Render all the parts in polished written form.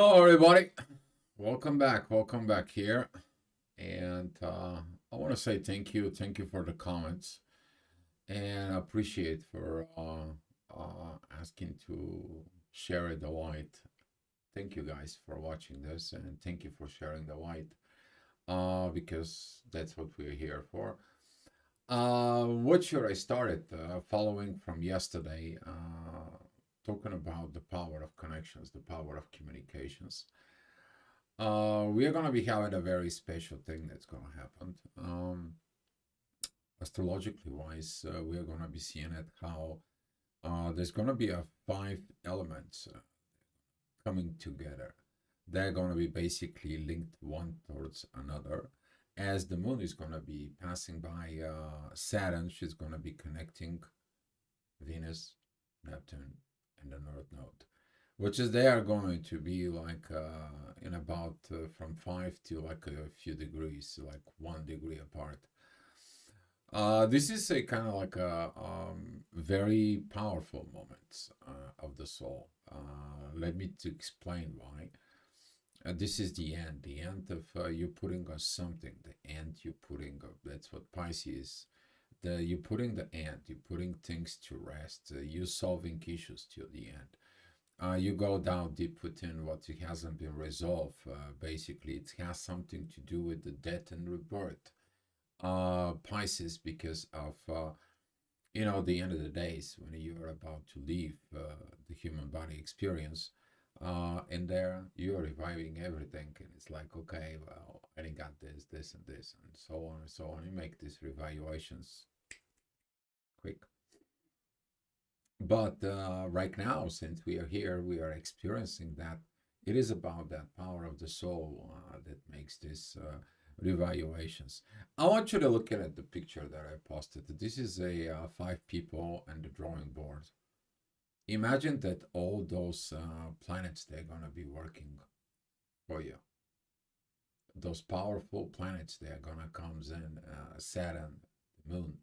Hello, everybody. Welcome back here. And I want to say thank you for the comments, and I appreciate for asking to share the light. Thank you guys for watching this, and thank you for sharing the light. Because that's what we're here for. What should I start it? Following from yesterday, talking about the power of connections, the power of communications. We are gonna be having a very special thing that's gonna happen. Astrologically wise, we are gonna be seeing it how there's gonna be a five elements coming together. They're gonna be basically linked one towards another. As the moon is gonna be passing by Saturn, she's gonna be connecting Venus, Neptune, and the North Node, which is they are going to be like in about from 5 to like a few degrees, like 1 degree apart. This is a kind of like a very powerful moment of the soul. Let me to explain why. This is the end of you putting on something, the end you putting. That's what Pisces. You're putting the end. You're putting things to rest. You're solving issues till the end. You go down deep within what it hasn't been resolved. Basically, it has something to do with the death and rebirth. Pisces, because of the end of the days when you are about to leave the human body experience, and there you're reviving everything, and it's like, okay, well, I didn't got this, and this, and so on and so on. You make these revaluations quick. But right now, since we are here, we are experiencing that. It is about that power of the soul that makes this revaluations. I want you to look at the picture that I posted. This is a five people and the drawing board. Imagine that all those planets, they're going to be working for you. Those powerful planets, they're going to come in, Saturn, the moon,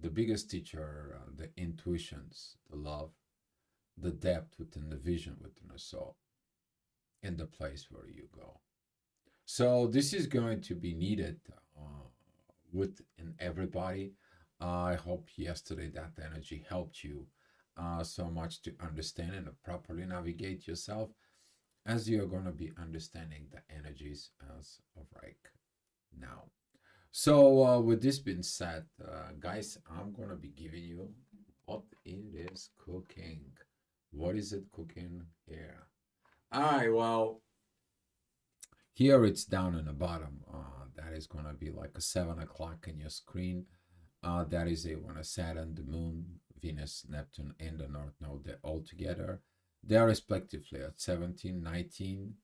the biggest teacher, the intuitions, the love, the depth within the vision within the soul, in the place where you go. So this is going to be needed within everybody. I hope yesterday that energy helped you so much to understand and properly navigate yourself, as you're going to be understanding the energies as of right now. So with this being said, guys, I'm going to be giving you what it is cooking. What is it cooking here? All right, well, here it's down in the bottom. That is going to be like a 7 o'clock in your screen. That is a when a Saturn, the Moon, Venus, Neptune, and the North Node, they're all together. They are respectively at 17, 19,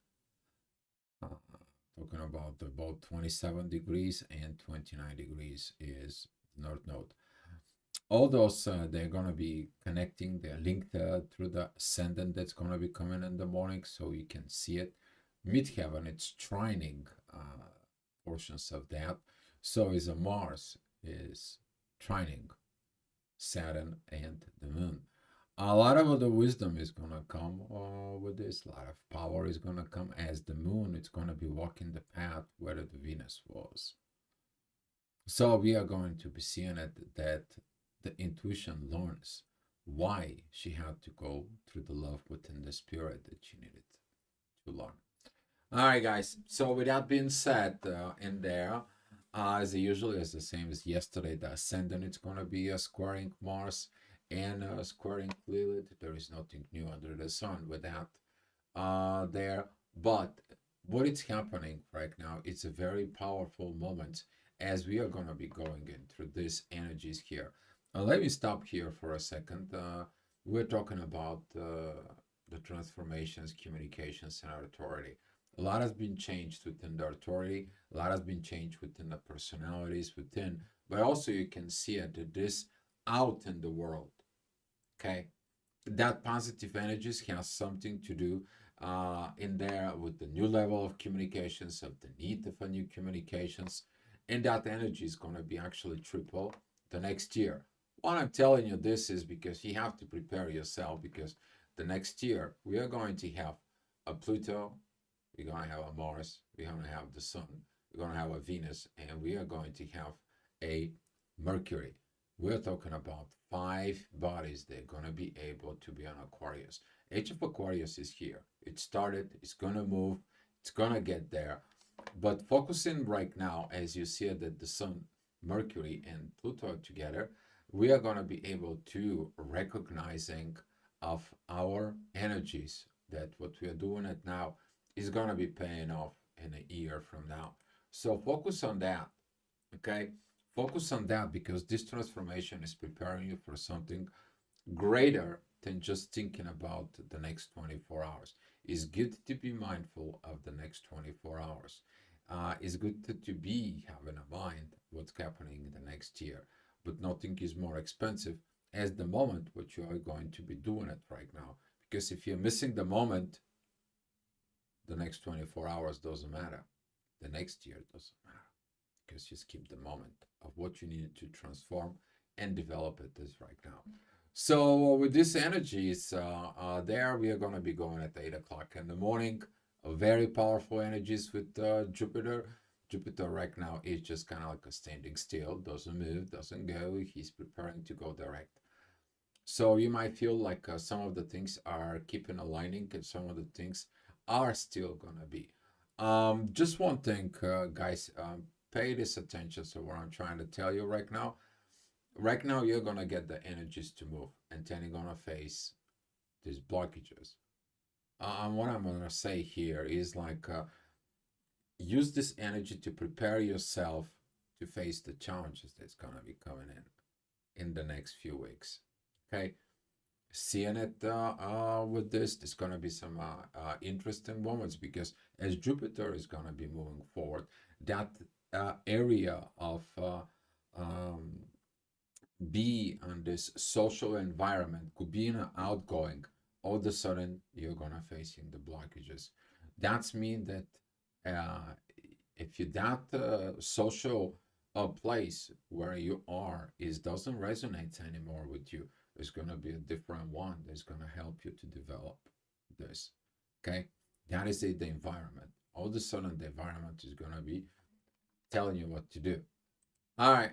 talking about about 27 degrees and 29 degrees is North Node. All those, they're going to be connecting, they're linked through the ascendant that's going to be coming in the morning, so you can see it. Midheaven, it's trining portions of that. So is a Mars is trining Saturn and the Moon. A lot of the wisdom is going to come with this. A lot of power is going to come as the Moon. It's going to be walking the path where the Venus was. So we are going to be seeing it that the intuition learns why she had to go through the love within the spirit that she needed to learn. All right, guys. So with that being said, in there, as usually as the same as yesterday, the ascendant it's going to be a squaring Mars and squaring Lilith. There is nothing new under the sun with that there. But what is happening right now, it's a very powerful moment as we are going to be going in through these energies here. Let me stop here for a second. We're talking about the transformations, communications, and authority. A lot has been changed within the authority. A lot has been changed within the personalities within, but also you can see it that this out in the world. Okay, that positive energies has something to do in there with the new level of communications, of the need of a new communications, and that energy is going to be actually triple the next year. Why I'm telling you this is because you have to prepare yourself, because the next year we are going to have a Pluto, we're going to have a Mars, we're going to have the Sun, we're going to have a Venus, and we are going to have a Mercury. We're talking about 5 bodies that are going to be able to be on Aquarius. Age of Aquarius is here. It started, it's going to move, it's going to get there. But focusing right now, as you see that the Sun, Mercury, and Pluto are together, we are going to be able to recognizing of our energies that what we are doing it now is going to be paying off in a year from now. So focus on that, okay? Focus on that because this transformation is preparing you for something greater than just thinking about the next 24 hours. It's good to be mindful of the next 24 hours. It's good to be having a mind what's happening in the next year, but nothing is more expensive as the moment what you are going to be doing it right now. Because if you're missing the moment, the next 24 hours doesn't matter. The next year doesn't matter because you skip the moment of what you needed to transform and develop it is right now. So with this energies, there we are going to be going at 8 o'clock in the morning. Very powerful energies with Jupiter. Jupiter right now is just kind of like a standing still, doesn't move, doesn't go. He's preparing to go direct. So you might feel like some of the things are keeping aligning and some of the things are still going to be. Just one thing, guys, pay this attention. So what I'm trying to tell you right now, you're going to get the energies to move and then you're going to face these blockages. What I'm going to say here is like, use this energy to prepare yourself to face the challenges that's going to be coming in the next few weeks. Okay, seeing it with this, there's going to be some interesting moments because as Jupiter is going to be moving forward, that area of be on this social environment could be in an outgoing. All of a sudden, you're going to facing the blockages. That's mean that if you that social place where you are is doesn't resonate anymore with you, there's going to be a different one that's going to help you to develop this. Okay, that is the environment. All of a sudden, the environment is going to be telling you what to do. All right,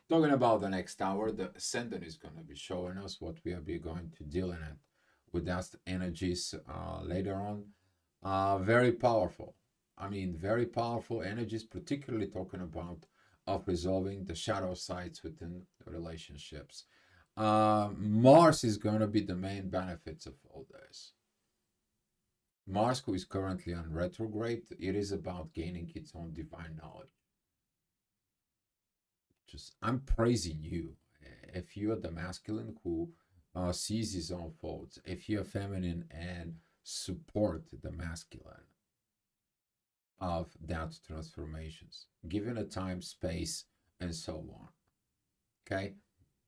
talking about the next hour, the ascendant is going to be showing us what we are be going to deal in it with that energies later on. Very powerful. I mean, very powerful energies, particularly talking about of resolving the shadow sides within relationships. Mars is going to be the main benefits of all this. Mars, who is currently on retrograde, it is about gaining its own divine knowledge. Just, I'm praising you. If you are the masculine who sees his own faults, if you're feminine and support the masculine of that transformations, given a time, space, and so on. Okay,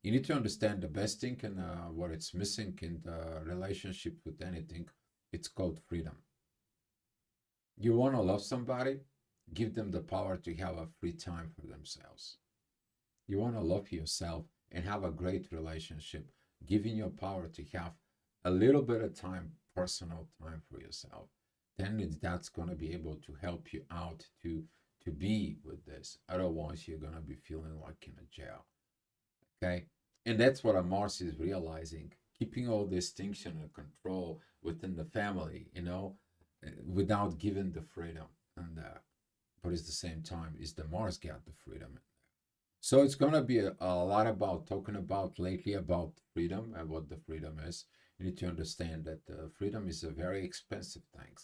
you need to understand the best thing and what it's missing in the relationship with anything. It's called freedom. You want to love somebody, give them the power to have a free time for themselves. You want to love yourself and have a great relationship, giving your power to have a little bit of time, personal time for yourself. Then that's going to be able to help you out to be with this. Otherwise, you're going to be feeling like in a jail. Okay, and that's what a Mars is realizing, keeping all these things under control within the family, without giving the freedom. And but at the same time, is the Mars got the freedom. So it's going to be a lot about talking about lately about freedom and what the freedom is. You need to understand that freedom is a very expensive thing.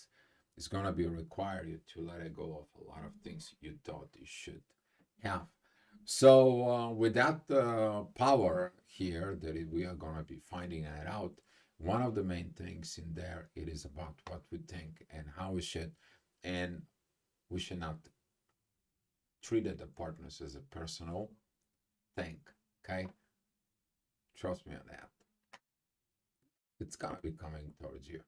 It's going to be require you to let it go of a lot of things you thought you should have. So with that power here that we are going to be finding it out, one of the main things in there, it is about what we think and how we should, and we should not treat the partners as a personal thing, okay? Trust me on that. It's going to be coming towards you.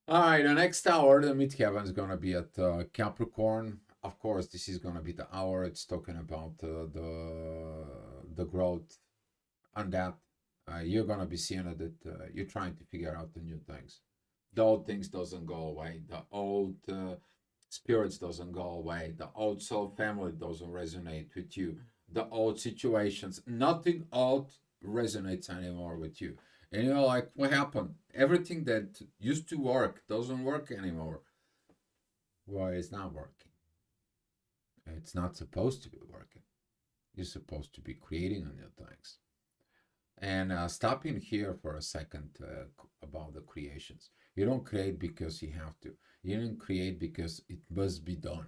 All right, the next hour, the midheaven is going to be at Capricorn. Of course, this is going to be the hour. It's talking about the growth on that. You're going to be seeing that you're trying to figure out the new things. The old things doesn't go away. The old spirits doesn't go away. The old soul family doesn't resonate with you. The old situations, nothing old resonates anymore with you. And you're like, what happened? Everything that used to work doesn't work anymore. Well, it's not working. It's not supposed to be working. You're supposed to be creating new things. And stopping here for a second about the creations. You don't create because you have to. You don't create because it must be done.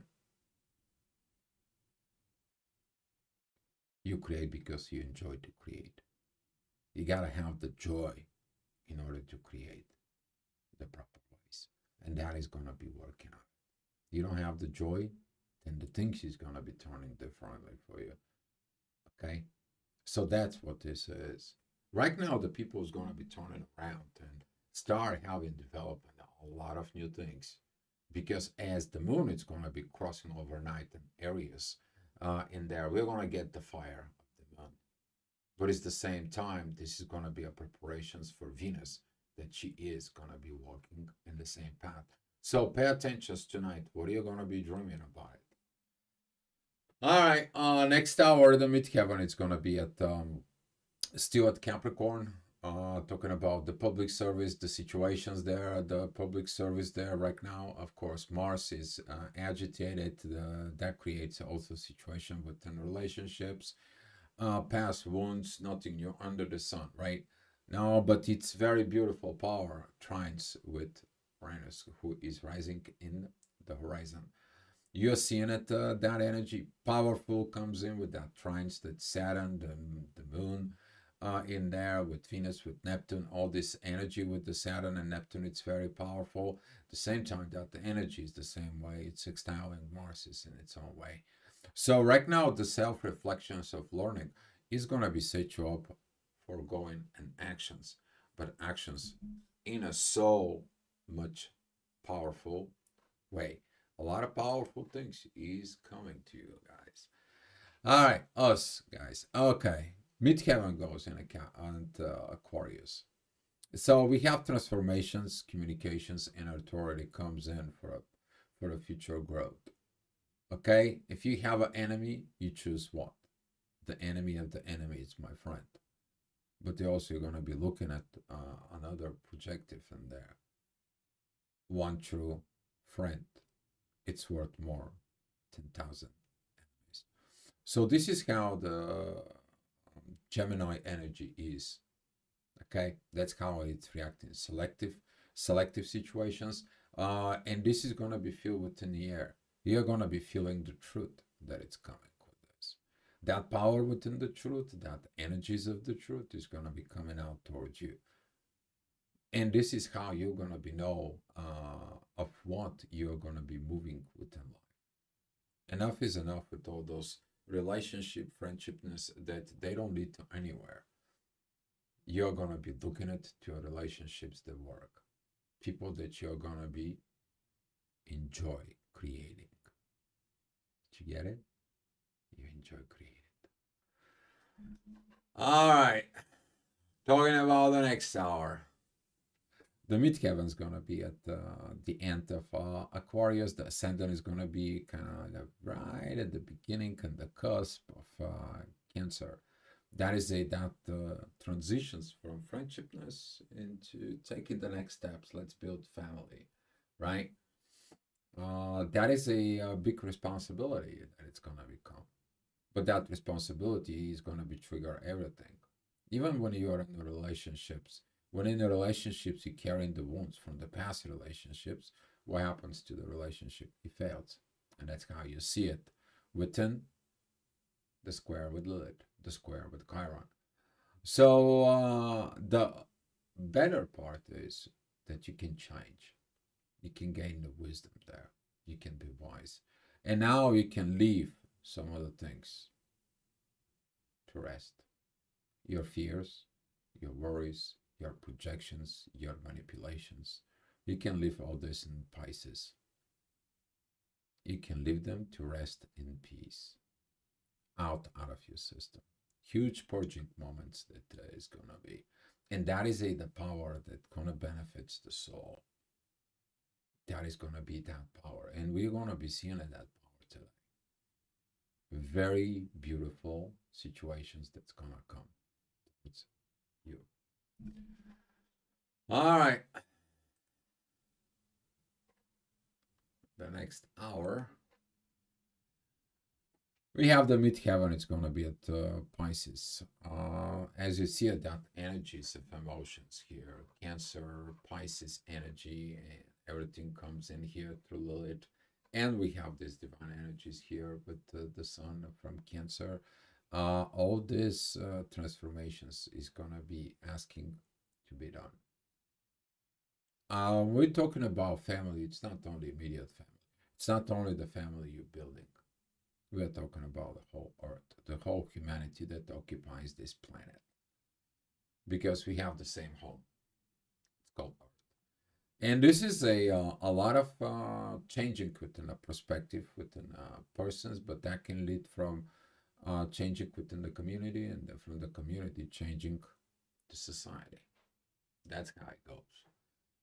You create because you enjoy to create. You gotta have the joy in order to create the proper ways. And that is gonna be working on it. You don't have the joy, then the things is gonna be turning differently for you. Okay? So that's what this is. Right now, the people is going to be turning around and start having developed a lot of new things, because as the moon is going to be crossing overnight in areas in there, we're going to get the fire of the moon. But it's the same time, this is going to be a preparations for Venus, that she is going to be walking in the same path. So pay attention tonight. What are you going to be dreaming about it? All right. Next hour, the midheaven is going to be at still at Capricorn, talking about the public service, the situations there, the public service there right now. Of course, Mars is agitated. That creates also situation within relationships, past wounds, nothing new under the sun, right? No, but it's very beautiful power trines with Uranus, who is rising in the horizon. You're seeing it, that energy powerful comes in with that trines, that Saturn, the moon, in there with Venus, with Neptune, all this energy with the Saturn and Neptune, it's very powerful. At the same time that the energy is the same way, it's sextiling Mars is in its own way. So right now, the self-reflections of learning is going to be set you up for going and actions, but actions in a so much powerful way. A lot of powerful things is coming to you guys. All right, us guys. Okay, midheaven goes in and Aquarius. So we have transformations, communications, and authority comes in for a future growth. Okay, if you have an enemy, you choose what? The enemy of the enemy is my friend. But they also going to be looking at another projective in there. One true friend, it's worth more 10,000 enemies. So this is how the Gemini energy is. Okay, that's how it's reacting. Selective situations, and this is gonna be filled within the air. You're gonna be feeling the truth that it's coming with this. That power within the truth, that energies of the truth is gonna be coming out towards you. And this is how you're gonna be know of what you're gonna be moving within life. Enough is enough with all those relationship, friendshipness that they don't lead to anywhere. You're gonna be looking at your relationships that work, people that you're gonna be enjoy creating. Did you get it? You enjoy creating. All right, talking about the next hour. The midheaven's gonna be at the end of Aquarius. The ascendant is gonna be kind of right at the beginning and the cusp of Cancer. That is that transitions from friendshipness into taking the next steps. Let's build family, right? That is a big responsibility that it's gonna become, but that responsibility is gonna be trigger everything. Even when you are in the relationships, when in the relationships you carry the wounds from the past relationships, what happens to the relationship? It fails, and that's how you see it within the square with Lilith, the square with Chiron. So the better part is that you can change. You can gain the wisdom there. You can be wise. And now you can leave some other things to rest. Your fears, your worries, your projections, your manipulations. You can leave all this in Pisces. You can leave them to rest in peace. Out of your system. Huge purging moments that is gonna be, and that is the power that gonna benefits the soul. that is going to be that power. And we're going to be seeing that power today. Very beautiful situations that's going to come. It's you. All right. The next hour, we have the midheaven. It's going to be at Pisces. As you see, that energies of emotions here, Cancer, Pisces energy, and everything comes in here through Lilith. And we have these divine energies here with the sun from Cancer. All these transformations is going to be asking to be done. We're talking about family. It's not only immediate family. It's not only the family you're building. We are talking about the whole earth, the whole humanity that occupies this planet. Because we have the same home. It's called earth. And this is a lot of changing within a perspective within persons, but that can lead from changing within the community, and from the community changing the society. That's how it goes.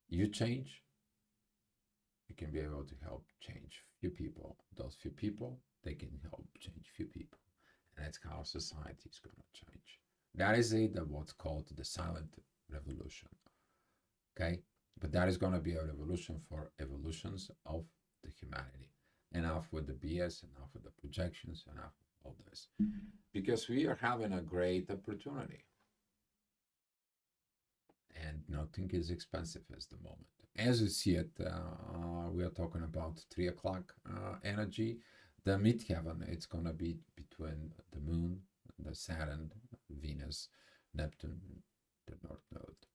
You change, you can be able to help change few people. Those few people, they can help change few people. And that's how society is going to change. That is what's called the silent revolution. Okay? But that is going to be a revolution for evolutions of the humanity. Enough with the BS, enough with the projections, enough with all this. Because we are having a great opportunity. And nothing is expensive at the moment. As you see it, we are talking about 3 o'clock energy. The midheaven, it's going to be between the moon, the Saturn, Venus, Neptune, the North Node.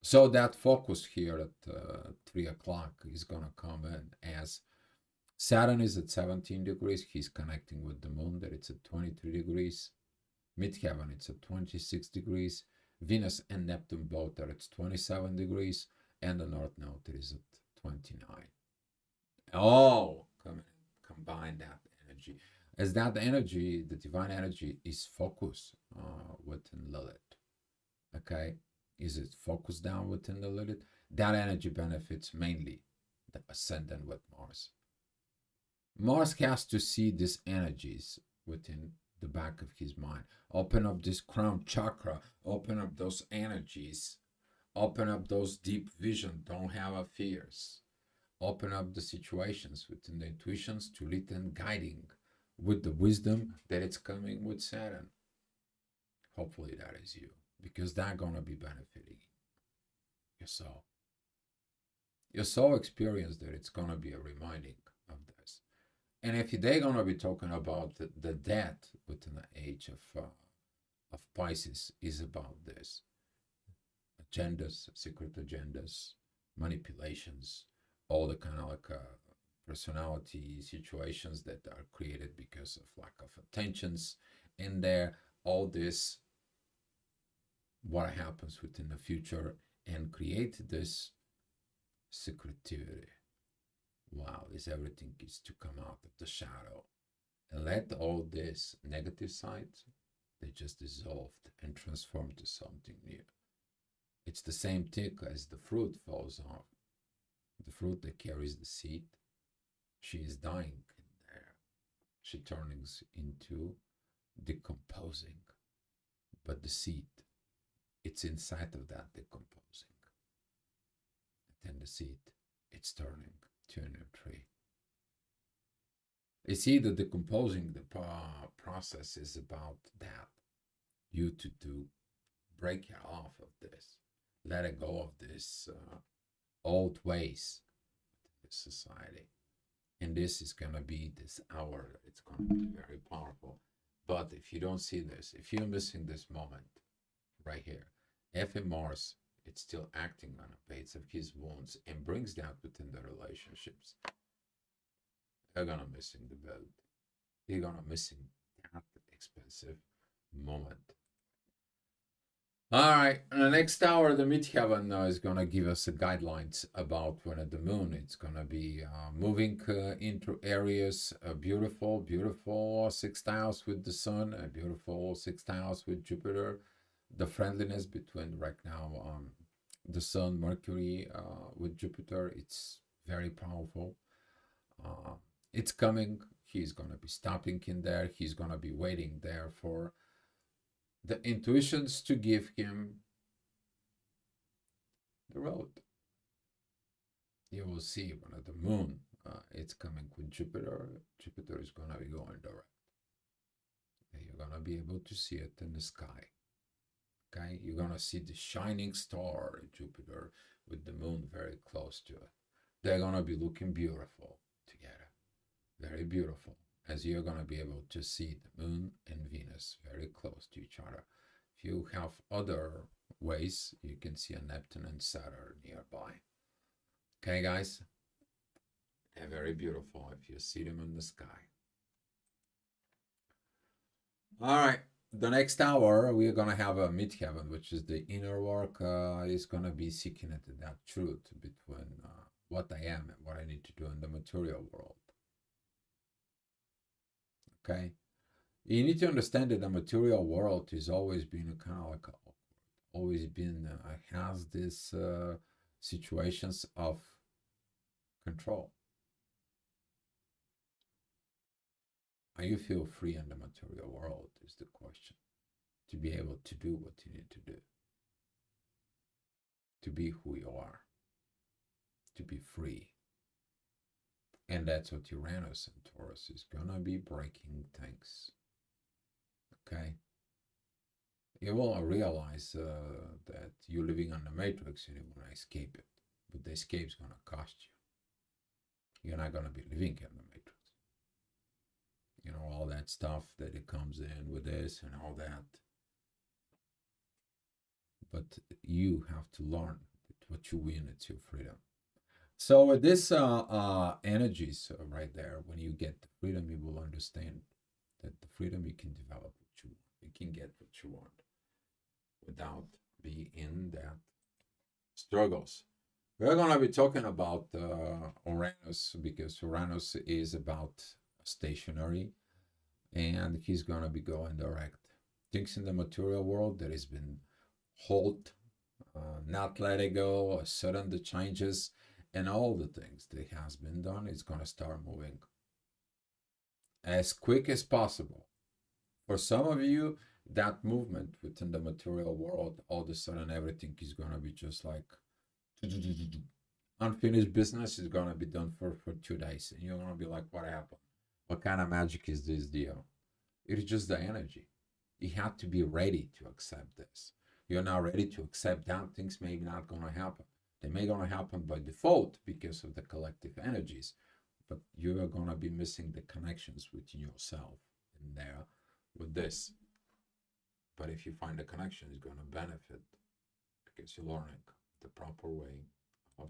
So that focus here at 3 o'clock is going to come in as Saturn is at 17 degrees. He's connecting with the moon, that it's at 23 degrees. Midheaven, it's at 26 degrees. Venus and Neptune both are at 27 degrees. And the North Node is at 29. Oh, combine that energy. As that energy, the divine energy, is focused within Lilith. Okay? Is it focused down within the Lilith? That energy benefits mainly the ascendant with Mars. Mars has to see these energies within the back of his mind. Open up this crown chakra, open up those energies, open up those deep vision, don't have fears. Open up the situations within the intuitions to lead and guiding with the wisdom that it's coming with Saturn. Hopefully that is you, because that's going to be benefiting your soul. Your soul experience that it's going to be a reminding of this. And if they're going to be talking about the death within the age of Pisces, is about this. Agendas, secret agendas, manipulations, all the kind of like personality situations that are created because of lack of attentions in there. All this, what happens within the future, and create this secretivity. Wow, is everything is to come out of the shadow, and let all this negative sides, they just dissolved and transformed to something new. It's the same thing as the fruit falls off. The fruit that carries the seed, she is dying in there. She turns into decomposing. But the seed, it's inside of that decomposing. And then the seed, it's turning to a new tree. You see, the decomposing, the process is about that. You to do, break it off of this. Let it go of this old ways of this society. And this is going to be this hour. It's going to be very powerful. But if you don't see this, if you're missing this moment right here, if in Mars, it's still acting on the base of his wounds and brings that within the relationships, you're going to missing the boat. You're going to missing that expensive moment. All right, in the next hour, the midheaven is going to give us guidelines about when the moon it's going to be moving into areas, beautiful, beautiful sextiles with the sun, a beautiful sextiles with Jupiter, the friendliness between right now the sun, Mercury with Jupiter, it's very powerful. It's coming. He's going to be stopping in there. He's going to be waiting there for the intuitions to give him the road. You will see when the moon it's coming with Jupiter. Jupiter is going to be going direct. And you're going to be able to see it in the sky. Okay, you're going to see the shining star, Jupiter, with the moon very close to it. They're going to be looking beautiful together. Very beautiful, as you're going to be able to see the moon and Venus very close to each other. If you have other ways, you can see a Neptune and Saturn nearby. Okay, guys? They're very beautiful if you see them in the sky. All right. The next hour, we're going to have a midheaven, which is the inner work. Is going to be seeking into that truth between what I am and what I need to do in the material world. Okay? You need to understand that the material world has always been kind of like always been has these situations of control. Are you feel free in the material world is the question. To be able to do what you need to do. To be who you are. To be free. And that's what Uranus and Taurus is going to be breaking things. Okay? You will realize that you're living on the matrix and you want to escape it. But the escape is going to cost you. You're not going to be living in the matrix. You know, all that stuff that it comes in with this and all that. But you have to learn that what you win, it's your freedom. So with this energies right there, when you get the freedom, you will understand that the freedom you can develop what you want. You can get what you want without being in that struggles. We're going to be talking about Uranus because Uranus is about stationary and he's going to be going direct. Things in the material world that has been hold, not let it go, sudden the changes, and all the things that has been done is going to start moving as quick as possible. For some of you, that movement within the material world, all of a sudden everything is going to be just like unfinished business is going to be done for 2 days. And you're going to be like, what happened? What kind of magic is this deal? It is just the energy. You have to be ready to accept this. You're not ready to accept that, things may not going to happen. They may going to happen by default because of the collective energies, but you are going to be missing the connections within yourself in there with this. But if you find the connection, it's going to benefit because you're learning the proper way of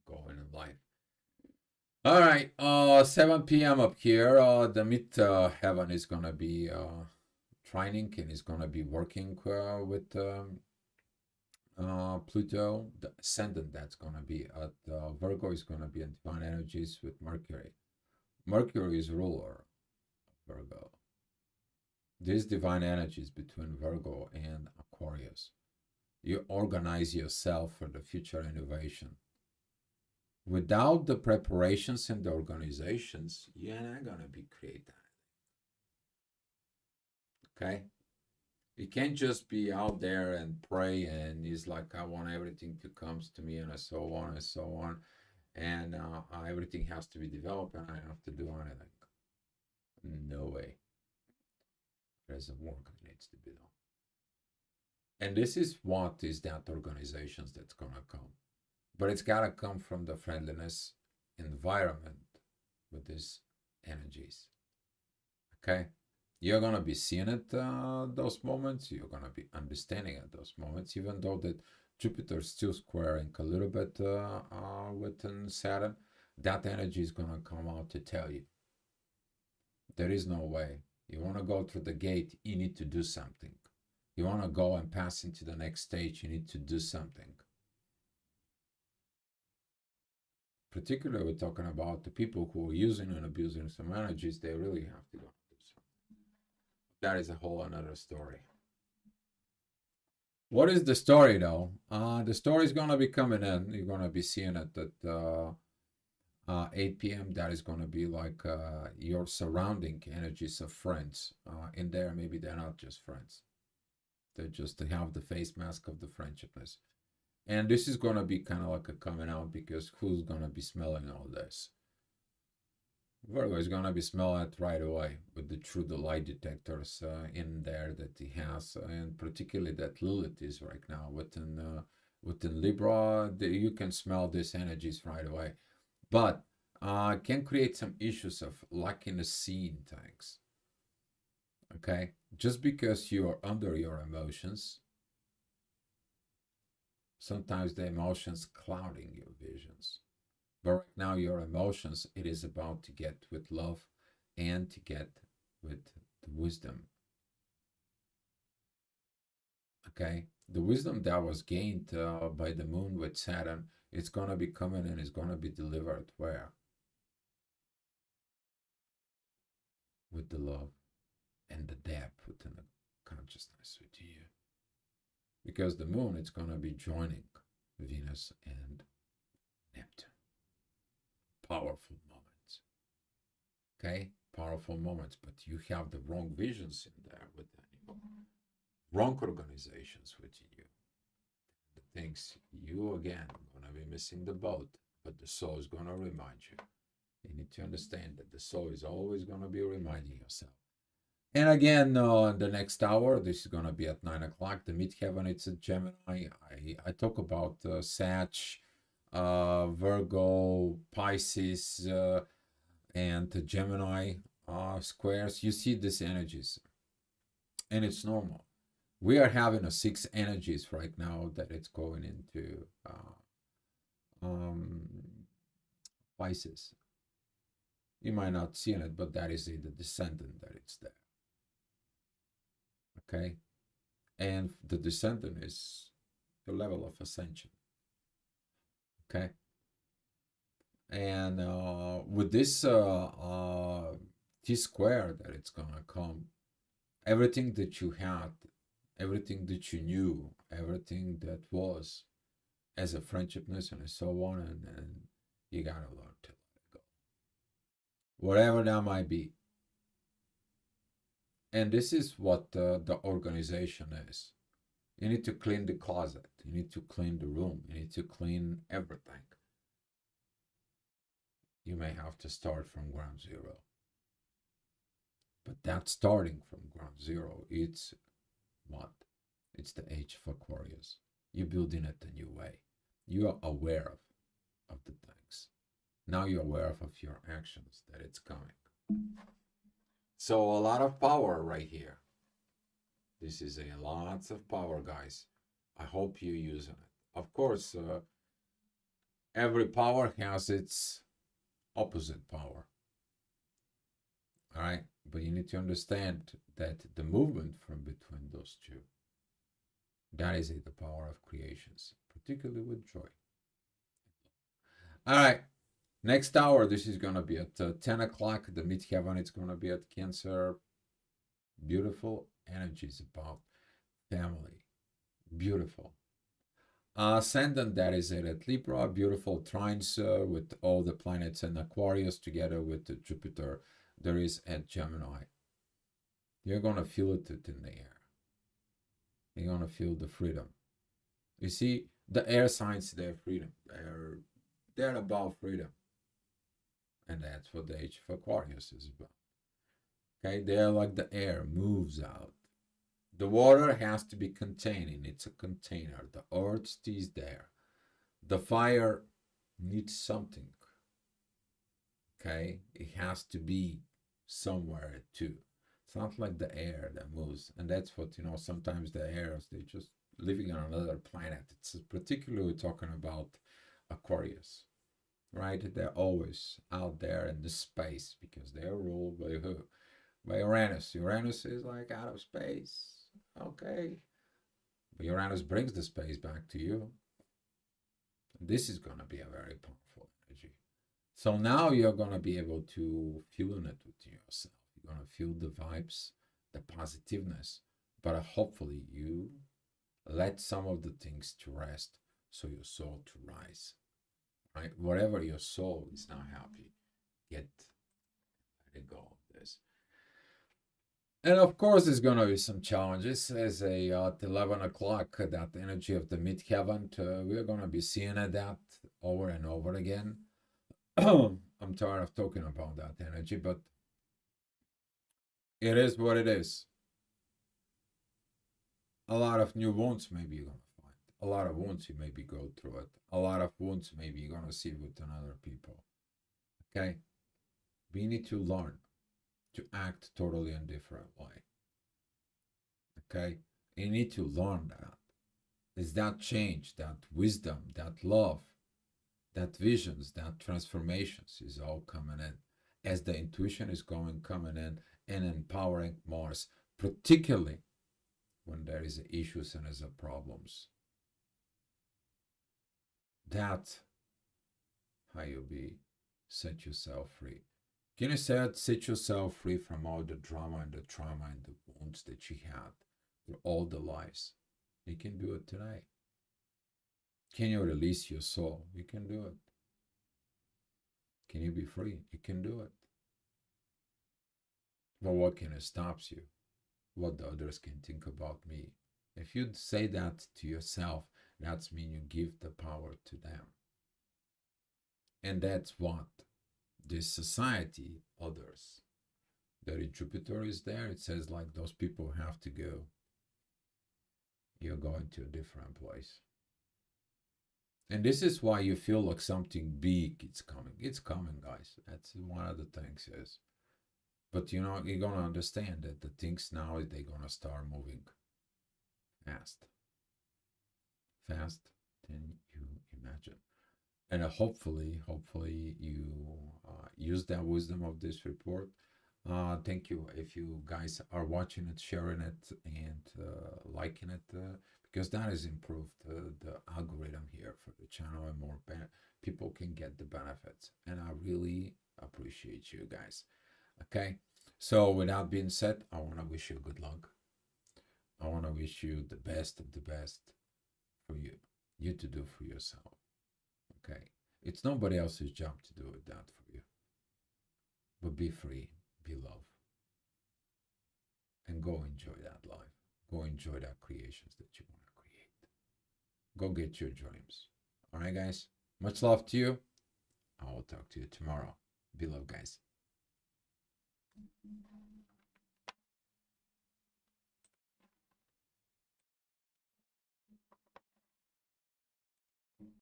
going in life. All right, 7 p.m. up here, the mid-heaven is going to be trining and is going to be working with Pluto. The ascendant that's going to be at Virgo is going to be in divine energies with Mercury. Mercury is ruler of Virgo. These divine energies between Virgo and Aquarius. You organize yourself for the future innovation. Without the preparations and the organizations, you're not going to be creative. Okay? You can't just be out there and pray and it's like, I want everything to come to me and so on and so on. And everything has to be developed and I have to do anything. No way. There's a work that needs to be done. And this is what is that organizations that's going to come. But it's got to come from the friendliness environment with these energies. Okay? You're going to be seeing it those moments. You're going to be understanding at those moments, even though that Jupiter is still squaring a little bit within Saturn. That energy is going to come out to tell you. There is no way. You want to go through the gate, you need to do something. You want to go and pass into the next stage, you need to do something. Particularly, we're talking about the people who are using and abusing some energies, they really have to go do something. That is a whole another story. What is the story, though? The story is going to be coming in. You're going to be seeing it that 8 p.m. that is going to be like your surrounding energies of friends in there. Maybe they're not just friends, they have the face mask of the friendshipness. And this is going to be kind of like a coming out, because who's going to be smelling all this? Virgo is going to be smelling it right away with the true the light detectors in there that he has, and particularly that Lilith is right now within Libra. You can smell these energies right away, but can create some issues of lacking the seeing things. Okay, just because you are under your emotions, sometimes the emotions clouding your visions. But right now, your emotions, it is about to get with love and to get with the wisdom. Okay, the wisdom that was gained by the moon with Saturn, it's gonna be coming and it's gonna be delivered where? With the love and the depth within the consciousness with you. Because the moon, it's gonna be joining Venus and Neptune. Powerful moments. Okay, powerful moments, but you have the wrong visions in there within you, wrong organizations within you. The things you again gonna be missing the boat, but the soul is gonna remind you. You need to understand that the soul is always gonna be reminding yourself. And again, the next hour, this is gonna be at 9 o'clock. The midheaven, it's a Gemini. I talk about Sag, Virgo, Pisces, and the Gemini squares. You see these energies, and it's normal. We are having a 6 energies right now that it's going into um, Pisces. You might not see it, but that is the descendant that it's there. Okay, and the descendant is the level of ascension. Okay, and with this T square that it's gonna come, everything that you had, everything that you knew, everything that was as a friendshipness and so on, and you gotta learn to let it go, whatever that might be. And this is what the organization is. You need to clean the closet, you need to clean the room, you need to clean everything. You may have to start from ground zero, but that starting from ground zero, it's what? It's the age of Aquarius. You're building it a new way. You are aware of the things. Now you're aware of your actions that it's coming. So a lot of power right here. This is a lots of power, guys. I hope you're using it. Of course, every power has its opposite power. All right, but you need to understand that the movement from between those two, that is the power of creations, particularly with joy. All right, next hour, this is going to be at 10 o'clock. The midheaven, it's going to be at Cancer. Beautiful energies about family. Beautiful. Ascendant, that is it at Libra. Beautiful trines with all the planets in Aquarius together with Jupiter. There is at Gemini. You're going to feel it in the air. You're going to feel the freedom. You see, the air signs, their freedom. They're about freedom. And that's what the age of Aquarius is about. Okay, they're like the air moves out. The water has to be containing. It's a container. The earth stays there. The fire needs something. Okay, it has to be somewhere too. It's not like the air that moves, and that's what sometimes the airs, they just living on another planet. It's particularly talking about Aquarius, right? They're always out there in the space because they're ruled by who? By Uranus. Uranus is like out of space. Okay, but Uranus brings the space back to you. This is going to be a very powerful energy. So now you're going to be able to feel it with yourself. You're going to feel the vibes, the positiveness, but hopefully you let some of the things to rest so your soul to rise. right? Whatever your soul is not happy, let it go. This. And of course, there's going to be some challenges. As at 11 o'clock, that energy of the midheaven, we're going to be seeing that over and over again. I'm tired of talking about that energy, but it is what it is. A lot of new wounds maybe you're going to find. A lot of wounds you maybe go through it. A lot of wounds maybe you're going to see with another people. Okay? We need to learn to act totally in different way. Okay? You need to learn that. Is that change, that wisdom, that love, that visions, that transformations is all coming in as the intuition is coming in and empowering Mars, particularly when there is issues and there's problems. That's how you be set yourself free. Can you set yourself free from all the drama and the trauma and the wounds that you had through all the lives? You can do it today. Can you release your soul? You can do it. Can you be free? You can do it. But what can stop you? What the others can think about me? If you say that to yourself, that's mean you give the power to them. And that's what this society, others. That Jupiter is there, it says like those people have to go. You're going to a different place. And this is why you feel like something big is coming. It's coming, guys. That's one of the things is. But you know, you're gonna understand that the things now they're gonna start moving fast. Fast than you imagine. And hopefully you use that wisdom of this report. Thank you if you guys are watching it, sharing it, and liking it, because that has improved the algorithm here for the channel, and more people can get the benefits. And I really appreciate you guys. Okay, so with that being said, I want to wish you good luck. I want to wish you the best of the best for you to do for yourself. Okay, it's nobody else's job to do that for you. But be free, be love, and go enjoy that life. Go enjoy that creations that you want to create. Go get your dreams. All right, guys. Much love to you. I will talk to you tomorrow. Be love, guys.